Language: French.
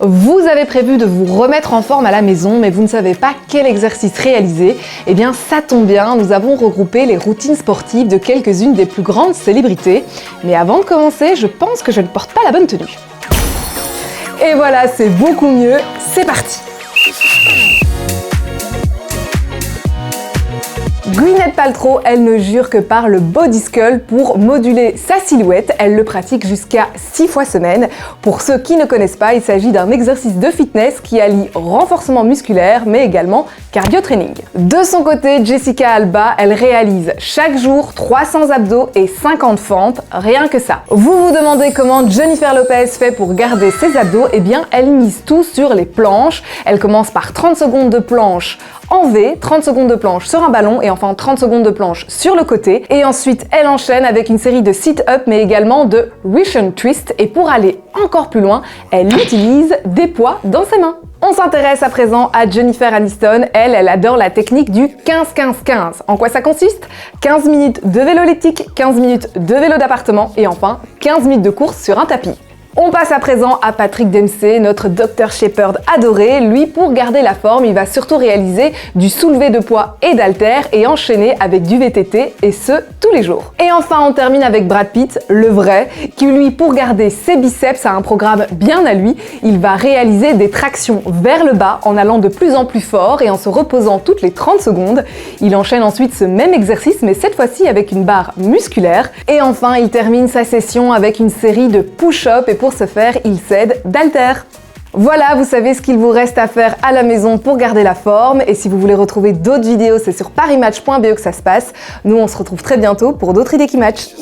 Vous avez prévu de vous remettre en forme à la maison, mais vous ne savez pas quel exercice réaliser. Eh bien, ça tombe bien, nous avons regroupé les routines sportives de quelques-unes des plus grandes célébrités. Mais avant de commencer, je pense que je ne porte pas la bonne tenue. Et voilà, c'est beaucoup mieux, c'est parti! Gwyneth Paltrow, elle ne jure que par le body sculpt pour moduler sa silhouette. Elle le pratique jusqu'à 6 fois semaine. Pour ceux qui ne connaissent pas, il s'agit d'un exercice de fitness qui allie renforcement musculaire mais également cardio-training. De son côté, Jessica Alba, elle réalise chaque jour 300 abdos et 50 fentes, rien que ça. Vous vous demandez comment Jennifer Lopez fait pour garder ses abdos? Eh bien, elle mise tout sur les planches. Elle commence par 30 secondes de planche en V, 30 secondes de planche sur un ballon et enfin 30 secondes de planche sur le côté. Et ensuite, elle enchaîne avec une série de sit-up mais également de Russian twist. Et pour aller encore plus loin, elle utilise des poids dans ses mains. On s'intéresse à présent à Jennifer Aniston. Elle adore la technique du 15-15-15. En quoi ça consiste? 15 minutes de vélo elliptique, 15 minutes de vélo d'appartement et enfin 15 minutes de course sur un tapis. On passe à présent à Patrick Dempsey, notre Dr Shepard adoré. Lui, pour garder la forme, il va surtout réaliser du soulevé de poids et d'haltères et enchaîner avec du VTT, et ce, tous les jours. Et enfin, on termine avec Brad Pitt, le vrai, qui lui, pour garder ses biceps, a un programme bien à lui. Il va réaliser des tractions vers le bas en allant de plus en plus fort et en se reposant toutes les 30 secondes. Il enchaîne ensuite ce même exercice, mais cette fois-ci avec une barre musculaire. Et enfin, il termine sa session avec une série de push-ups et pour ce faire, il s'aide d'haltères. Voilà, vous savez ce qu'il vous reste à faire à la maison pour garder la forme. Et si vous voulez retrouver d'autres vidéos, c'est sur parimatch.be que ça se passe. Nous, on se retrouve très bientôt pour d'autres idées qui matchent.